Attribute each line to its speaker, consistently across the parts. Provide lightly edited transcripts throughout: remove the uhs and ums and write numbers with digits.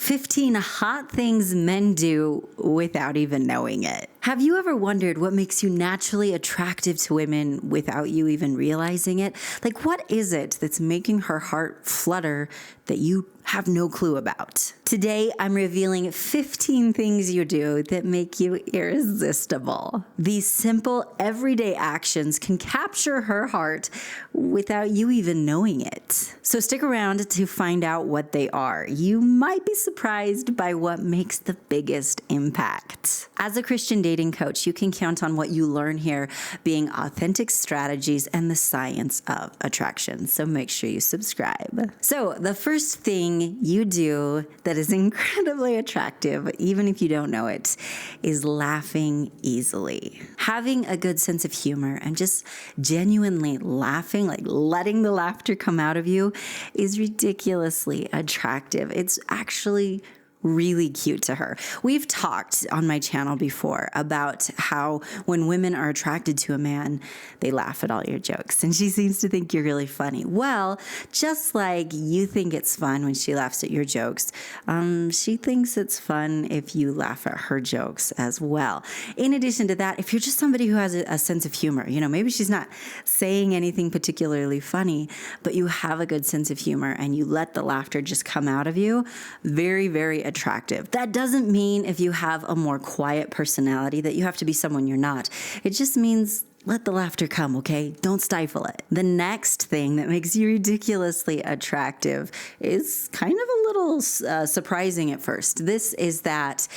Speaker 1: 15 hot things men do without even knowing it. Have you ever wondered what makes you naturally attractive to women without you even realizing it? Like, what is it that's making her heart flutter that you have no clue about? Today, I'm revealing 15 things you do that make you irresistible. These simple, everyday actions can capture her heart without you even knowing it. So stick around to find out what they are. You might be surprised by what makes the biggest impact. As a Christian dating coach, you can count on what you learn here being authentic strategies and the science of attraction. So make sure you subscribe. So the first thing you do that is incredibly attractive, even if you don't know it, is laughing easily. Having a good sense of humor and just genuinely laughing, like letting the laughter come out of you, is ridiculously attractive. It's actually really cute to her. We've talked on my channel before about how when women are attracted to a man, they laugh at all your jokes, and she seems to think you're really funny. Well, just like you think it's fun when she laughs at your jokes, she thinks it's fun if you laugh at her jokes as well. In addition to that, if you're just somebody who has a sense of humor, maybe she's not saying anything particularly funny, but you have a good sense of humor and you let the laughter just come out of you, very, very attractive. That doesn't mean if you have a more quiet personality that you have to be someone you're not. It just means let the laughter come, okay? Don't stifle it. The next thing that makes you ridiculously attractive is kind of a little surprising at first. This is that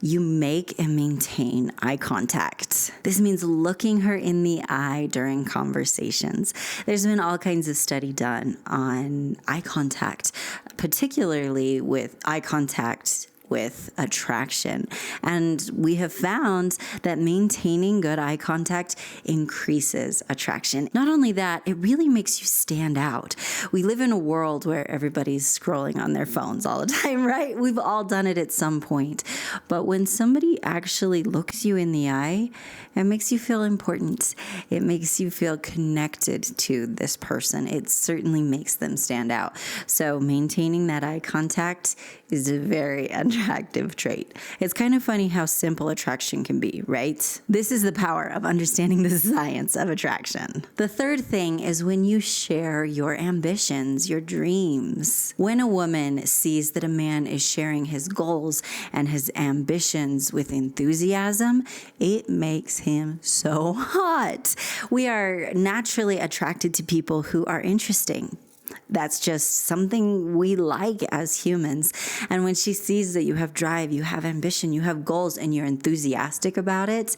Speaker 1: you make and maintain eye contact. This means looking her in the eye during conversations. There's been all kinds of study done on eye contact, particularly with eye contact with attraction. And we have found that maintaining good eye contact increases attraction. Not only that, it really makes you stand out. We live in a world where everybody's scrolling on their phones all the time, right? We've all done it at some point. But when somebody actually looks you in the eye, it makes you feel important. It makes you feel connected to this person. It certainly makes them stand out. So maintaining that eye contact is a very attractive trait. It's kind of funny how simple attraction can be, right? This is the power of understanding the science of attraction. The third thing is when you share your ambitions, your dreams. When a woman sees that a man is sharing his goals and his ambitions with enthusiasm, it makes him so hot. We are naturally attracted to people who are interesting. That's just something we like as humans. And when she sees that you have drive, you have ambition, you have goals, and you're enthusiastic about it,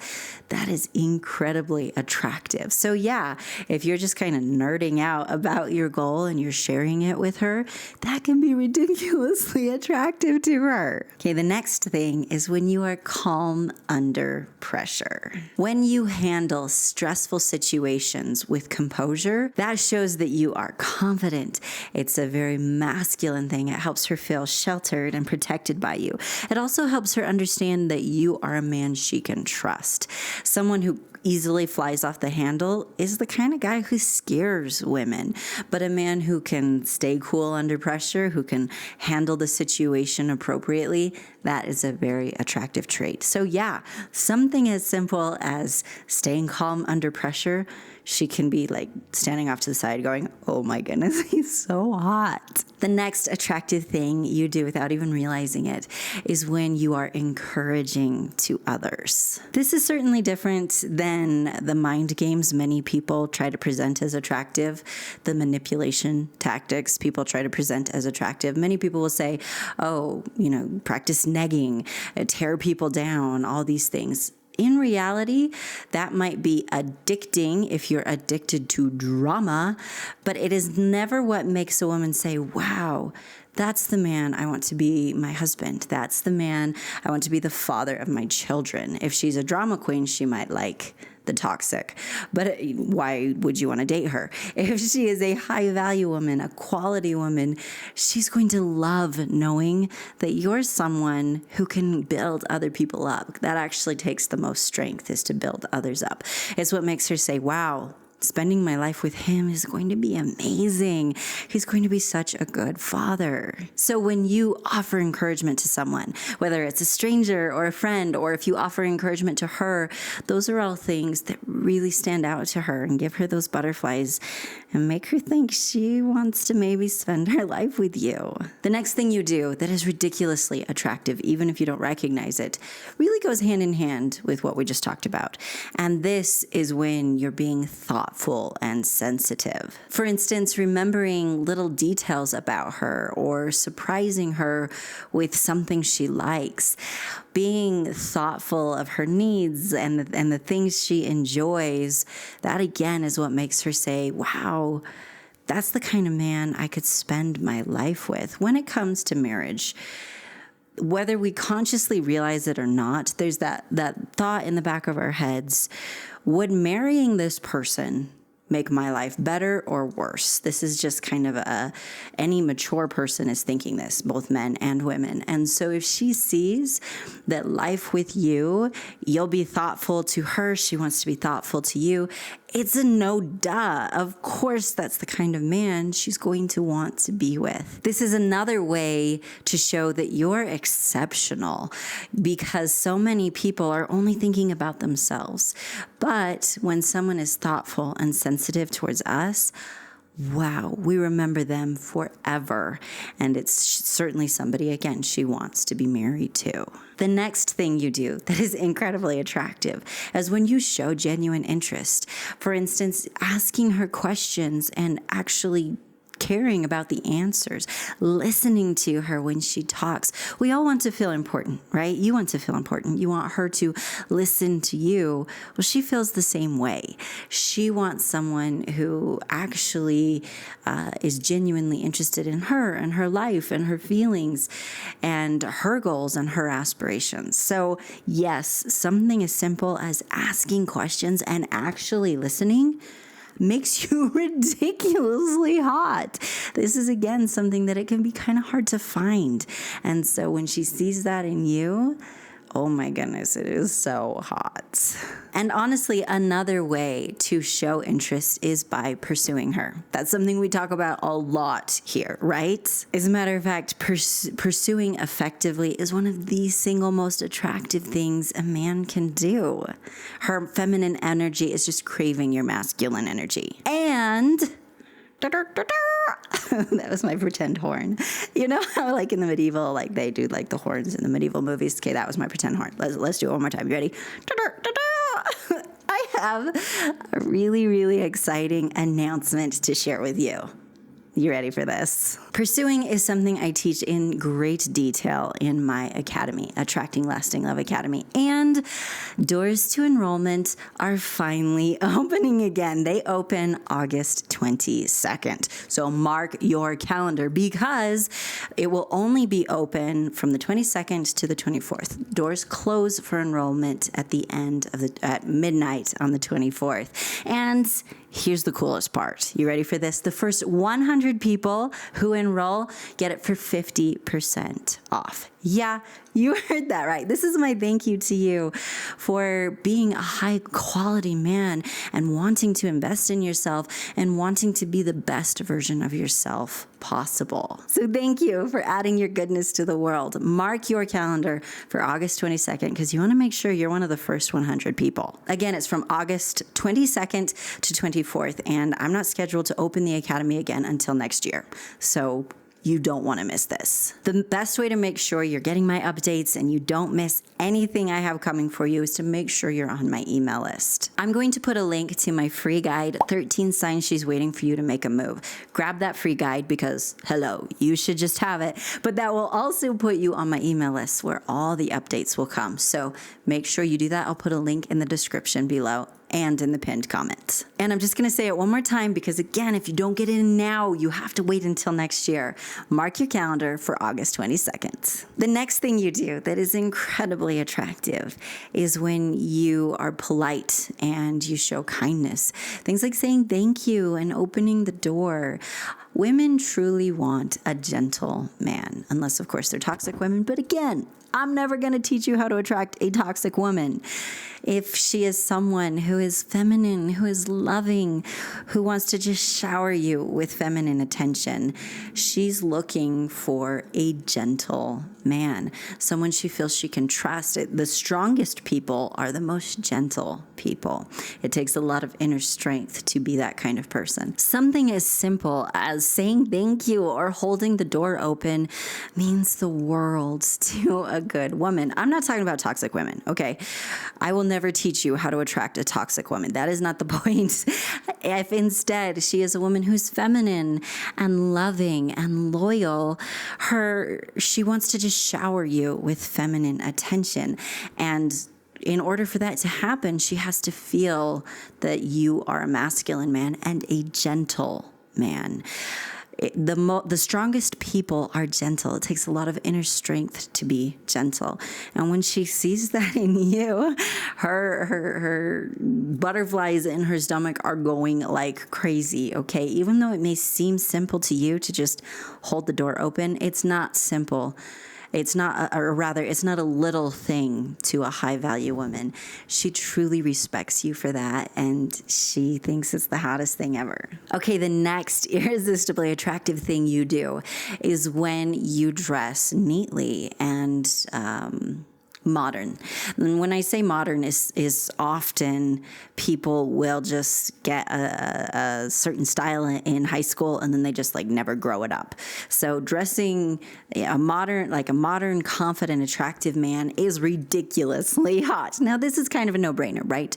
Speaker 1: that is incredibly attractive. So yeah, if you're just kind of nerding out about your goal and you're sharing it with her, that can be ridiculously attractive to her. Okay, the next thing is when you are calm under pressure. When you handle stressful situations with composure, that shows that you are confident. It's a very masculine thing. It helps her feel sheltered and protected by you. It also helps her understand that you are a man she can trust. Someone who easily flies off the handle is the kind of guy who scares women. But a man who can stay cool under pressure, who can handle the situation appropriately, that is a very attractive trait. So yeah, something as simple as staying calm under pressure, she can be like standing off to the side going, oh my goodness, he's so hot. The next attractive thing you do without even realizing it is when you are encouraging to others. This is certainly different than the mind games many people try to present as attractive, the manipulation tactics people try to present as attractive. Many people will say, oh, practice negging, tear people down, all these things. In reality, that might be addicting if you're addicted to drama, but it is never what makes a woman say, wow, that's the man I want to be my husband. That's the man I want to be the father of my children. If she's a drama queen, she might like the toxic. But why would you want to date her? If she is a high value woman, a quality woman, she's going to love knowing that you're someone who can build other people up. That actually takes the most strength, is to build others up. It's what makes her say, wow, Spending my life with him is going to be amazing. He's going to be such a good father. So when you offer encouragement to someone, whether it's a stranger or a friend, or if you offer encouragement to her, those are all things that really stand out to her and give her those butterflies and make her think she wants to maybe spend her life with you. The next thing you do that is ridiculously attractive, even if you don't recognize it, really goes hand in hand with what we just talked about. And this is when you're being thoughtful and sensitive. For instance, remembering little details about her or surprising her with something she likes. Being thoughtful of her needs and the things she enjoys, that again is what makes her say, wow, that's the kind of man I could spend my life with. When it comes to marriage, whether we consciously realize it or not, there's that thought in the back of our heads, would marrying this person make my life better or worse? This is just kind of any mature person is thinking this, both men and women. And so if she sees that life with you, you'll be thoughtful to her, she wants to be thoughtful to you, it's a no duh. Of course, that's the kind of man she's going to want to be with. This is another way to show that you're exceptional, because so many people are only thinking about themselves. But when someone is thoughtful and sensitive towards us, wow, we remember them forever. And it's certainly somebody, again, she wants to be married to. The next thing you do that is incredibly attractive is when you show genuine interest. For instance, asking her questions and actually caring about the answers, listening to her when she talks. We all want to feel important, right? You want to feel important. You want her to listen to you. Well, she feels the same way. She wants someone who actually is genuinely interested in her and her life and her feelings and her goals and her aspirations. So yes, something as simple as asking questions and actually listening makes you ridiculously hot. This is, again, something that it can be kind of hard to find. And so when she sees that in you, oh my goodness, it is so hot. And honestly, another way to show interest is by pursuing her. That's something we talk about a lot here, right? As a matter of fact, pursuing effectively is one of the single most attractive things a man can do. Her feminine energy is just craving your masculine energy. And that was my pretend horn. You know how like in the medieval, like they do like the horns in the medieval movies? Okay, that was my pretend horn. Let's do it one more time. You ready? I have a really, really exciting announcement to share with you. You ready for this? Pursuing is something I teach in great detail in my academy, Attracting Lasting Love Academy. And doors to enrollment are finally opening again. They open August 22nd. So mark your calendar, because it will only be open from the 22nd to the 24th. Doors close for enrollment at the end of at midnight on the 24th. And here's the coolest part. You ready for this? The first 100 people who enroll get it for 50% off. Yeah, you heard that right. This is my thank you to you for being a high quality man and wanting to invest in yourself and wanting to be the best version of yourself possible. So thank you for adding your goodness to the world. Mark your calendar for August 22nd, because you want to make sure you're one of the first 100 people. Again, it's from August 22nd to 24th, and I'm not scheduled to open the academy again until next year. So you don't want to miss this. The best way to make sure you're getting my updates and you don't miss anything I have coming for you is to make sure you're on my email list. I'm going to put a link to my free guide, 13 Signs She's Waiting for You to Make a Move. Grab that free guide because, hello, you should just have it. But that will also put you on my email list where all the updates will come. So make sure you do that. I'll put a link in the description below and in the pinned comment. And I'm just gonna say it one more time because, again, if you don't get in now, you have to wait until next year. Mark your calendar for August 22nd. The next thing you do that is incredibly attractive is when you are polite and you show kindness. Things like saying thank you and opening the door. Women truly want a gentle man, unless, of course, they're toxic women. But again, I'm never going to teach you how to attract a toxic woman. If she is someone who is feminine, who is loving, who wants to just shower you with feminine attention, she's looking for a gentle man, someone she feels she can trust. The strongest people are the most gentle people. It takes a lot of inner strength to be that kind of person. Something as simple as saying thank you or holding the door open means the world to a good woman. I'm not talking about toxic women, okay? I will never teach you how to attract a toxic woman. That is not the point. If instead she is a woman who's feminine and loving and loyal, she wants to just shower you with feminine attention. And in order for that to happen, she has to feel that you are a masculine man and a gentle man. The strongest people are gentle. It takes a lot of inner strength to be gentle. And when she sees that in you, her butterflies in her stomach are going like crazy, okay? Even though it may seem simple to you to just hold the door open, it's not simple. It's not a little thing to a high value woman. She truly respects you for that, and she thinks it's the hottest thing ever. Okay, the next irresistibly attractive thing you do is when you dress neatly and modern. And when I say modern, is often people will just get a certain style in high school and then they just like never grow it up. So dressing a modern, confident, attractive man is ridiculously hot. Now this is kind of a no-brainer, right?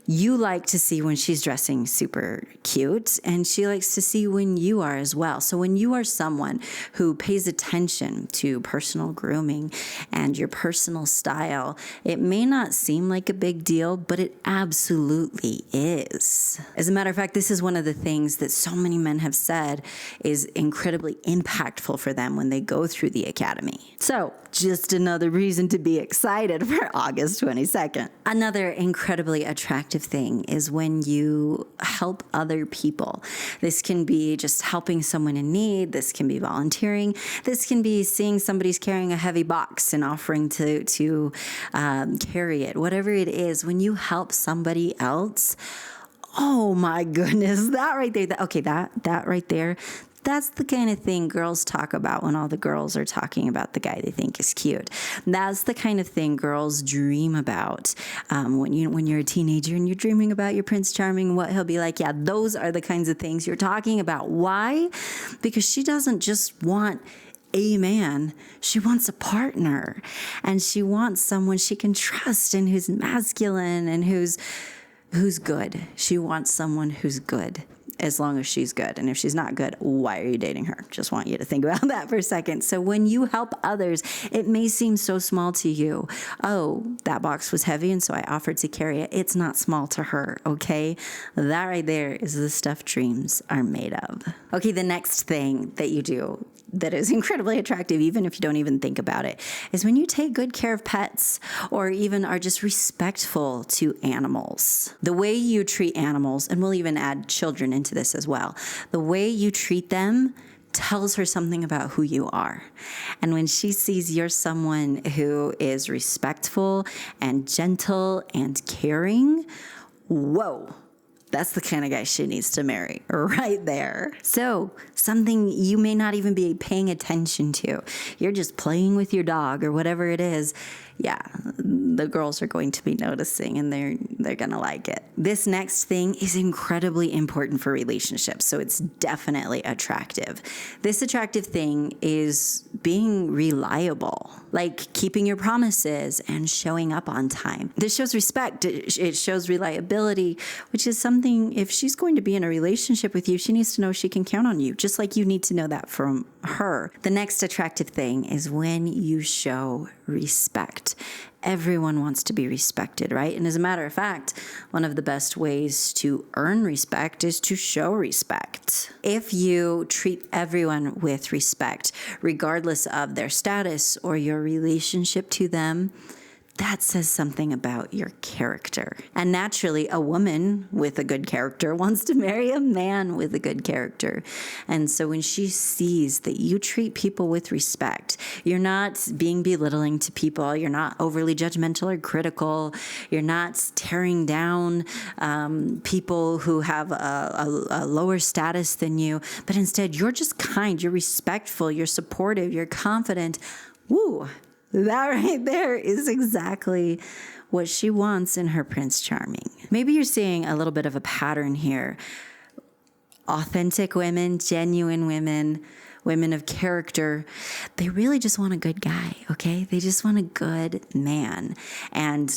Speaker 1: You like to see when she's dressing super cute, and she likes to see when you are as well. So when you are someone who pays attention to personal grooming and your personal style, it may not seem like a big deal, but it absolutely is. As a matter of fact, this is one of the things that so many men have said is incredibly impactful for them when they go through the academy. So just another reason to be excited for August 22nd. Another incredibly attractive thing is when you help other people. This can be just helping someone in need. This can be volunteering. This can be seeing somebody's carrying a heavy box and offering to carry it. Whatever it is, when you help somebody else, oh my goodness, that right there, that right there, that's the kind of thing girls talk about when all the girls are talking about the guy they think is cute. That's the kind of thing girls dream about when you're a teenager and you're dreaming about your Prince Charming, what he'll be like. Yeah, those are the kinds of things you're talking about. Why? Because she doesn't just want a man, she wants a partner, and she wants someone she can trust and who's masculine and who's good. She wants someone who's good, as long as she's good. And if she's not good, why are you dating her? Just want you to think about that for a second. So when you help others, it may seem so small to you. Oh, that box was heavy, and so I offered to carry it. It's not small to her, okay? That right there is the stuff dreams are made of. Okay, the next thing that you do that is incredibly attractive, even if you don't even think about it, is when you take good care of pets or even are just respectful to animals. The way you treat animals, and we'll even add children into this as well, the way you treat them tells her something about who you are. And when she sees you're someone who is respectful and gentle and caring, whoa, that's the kind of guy she needs to marry right there. So something you may not even be paying attention to. You're just playing with your dog or whatever it is. Yeah, the girls are going to be noticing, and they're going to like it. This next thing is incredibly important for relationships, so it's definitely attractive. This attractive thing is being reliable, like keeping your promises and showing up on time. This shows respect. It shows reliability, which is something, if she's going to be in a relationship with you, she needs to know she can count on you, just like you need to know that from her. The next attractive thing is when you show respect. Everyone wants to be respected, right? And as a matter of fact, one of the best ways to earn respect is to show respect. If you treat everyone with respect, regardless of their status or your relationship to them, that says something about your character. And naturally, a woman with a good character wants to marry a man with a good character. And so when she sees that you treat people with respect, you're not being belittling to people, you're not overly judgmental or critical, you're not tearing down people who have a lower status than you, but instead you're just kind, you're respectful, you're supportive, you're confident. Woo! That right there is exactly what she wants in her Prince Charming. Maybe you're seeing a little bit of a pattern here. Authentic women, genuine women, women of character, they really just want a good guy, okay? They just want a good man. And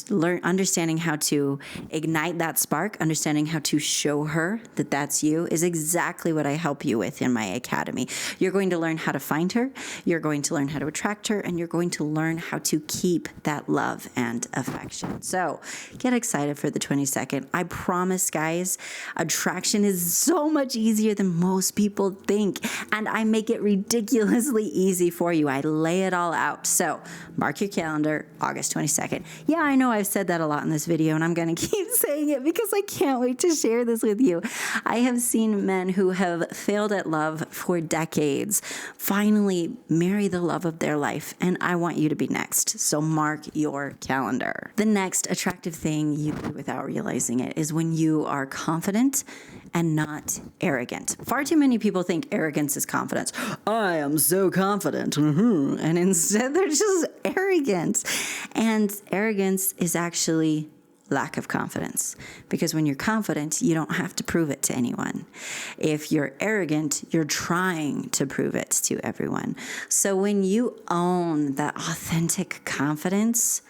Speaker 1: understanding how to ignite that spark, understanding how to show her that that's you is exactly what I help you with in my academy. You're going to learn how to find her, you're going to learn how to attract her, and you're going to learn how to keep that love and affection. So get excited for the 22nd. I promise, guys, attraction is so much easier than most people think, and I make it ridiculously easy for you. I lay it all out. So mark your calendar, August 22nd. Yeah, I know I've said that a lot in this video, and I'm going to keep saying it because I can't wait to share this with you. I have seen men who have failed at love for decades finally marry the love of their life, and I want you to be next. So mark your calendar. The next attractive thing you do without realizing it is when you are confident and not arrogant. Far too many people think arrogance is confidence. I am so confident. And instead they're just arrogant. And arrogance is actually lack of confidence. Because when you're confident, you don't have to prove it to anyone. If you're arrogant, you're trying to prove it to everyone. So when you own that authentic confidence,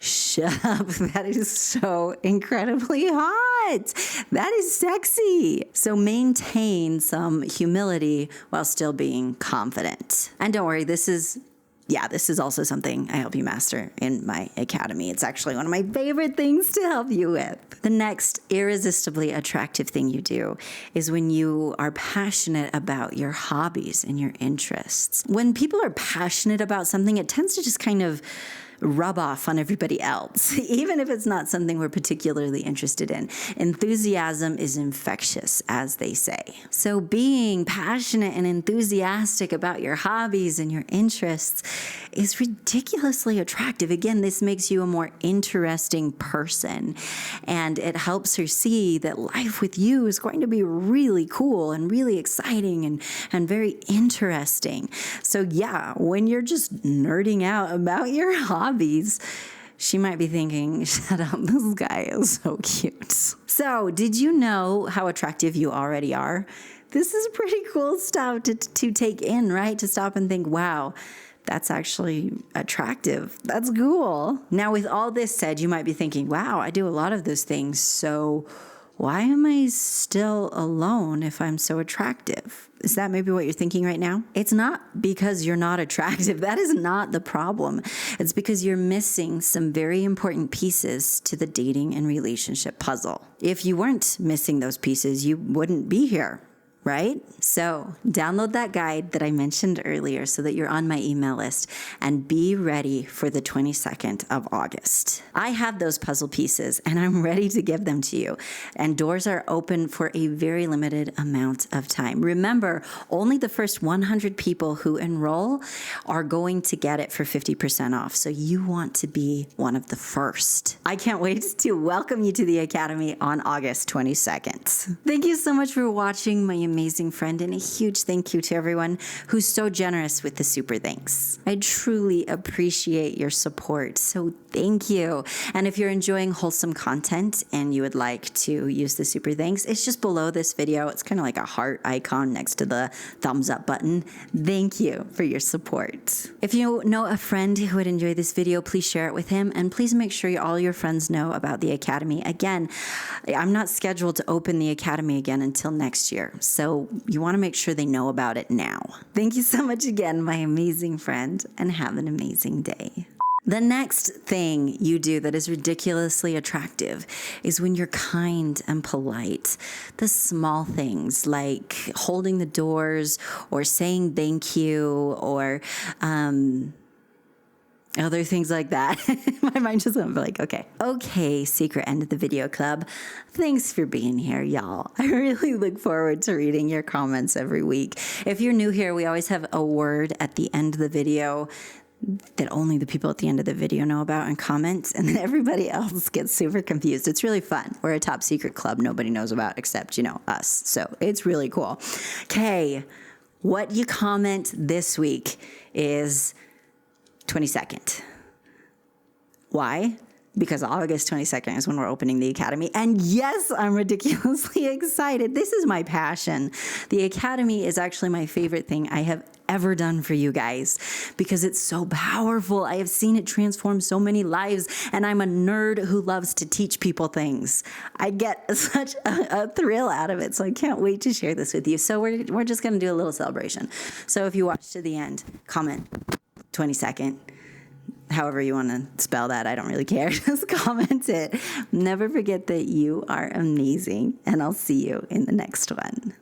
Speaker 1: shut up. That is so incredibly hot. That is sexy. So maintain some humility while still being confident. And don't worry, this is also something I help you master in my academy. It's actually one of my favorite things to help you with. The next irresistibly attractive thing you do is when you are passionate about your hobbies and your interests. When people are passionate about something, it tends to just kind of rub off on everybody else, even if it's not something we're particularly interested in. Enthusiasm is infectious, as they say. So being passionate and enthusiastic about your hobbies and your interests is ridiculously attractive. Again, this makes you a more interesting person, and it helps her see that life with you is going to be really cool and really exciting and very interesting. So yeah, when you're just nerding out about your hobbies, she might be thinking, shut up, this guy is so cute. So did you know how attractive you already are? This is pretty cool stuff to take in, right? To stop and think, wow, that's actually attractive. That's cool. Now, with all this said, you might be thinking, wow, I do a lot of those things. So why am I still alone if I'm so attractive? Is that maybe what you're thinking right now? It's not because you're not attractive. That is not the problem. It's because you're missing some very important pieces to the dating and relationship puzzle. If you weren't missing those pieces, you wouldn't be here, right? So download that guide that I mentioned earlier so that you're on my email list and be ready for the 22nd of August. I have those puzzle pieces and I'm ready to give them to you. And doors are open for a very limited amount of time. Remember, only the first 100 people who enroll are going to get it for 50% off. So you want to be one of the first. I can't wait to welcome you to the Academy on August 22nd. Thank you so much for watching, my amazing friend, and a huge thank you to everyone who's so generous with the super thanks. I truly appreciate your support, so thank you. And if you're enjoying wholesome content and you would like to use the super thanks, it's just below this video. It's kind of like a heart icon next to the thumbs up button. Thank you for your support. If you know a friend who would enjoy this video, please share it with him, and please make sure all your friends know about the Academy. Again, I'm not scheduled to open the Academy again until next year. So you want to make sure they know about it now. Thank you so much again, my amazing friend, and have an amazing day. The next thing you do that is ridiculously attractive is when you're kind and polite. The small things like holding the doors or saying thank you or other things like that. My mind just went like, okay, secret end of the video club. Thanks for being here, y'all. I really look forward to reading your comments every week. If you're new here, we always have a word at the end of the video that only the people at the end of the video know about and comments, and then everybody else gets super confused. It's really fun. We're a top secret club nobody knows about except, us. So it's really cool. Okay, what you comment this week is 22nd. Why? Because August 22nd is when we're opening the Academy. And yes, I'm ridiculously excited. This is my passion. The Academy is actually my favorite thing I have ever done for you guys because it's so powerful. I have seen it transform so many lives, and I'm a nerd who loves to teach people things. I get such a thrill out of it, so I can't wait to share this with you. So we're just going to do a little celebration. So if you watch to the end, comment 22nd. However you want to spell that, I don't really care. Just comment it. Never forget that you are amazing, and I'll see you in the next one.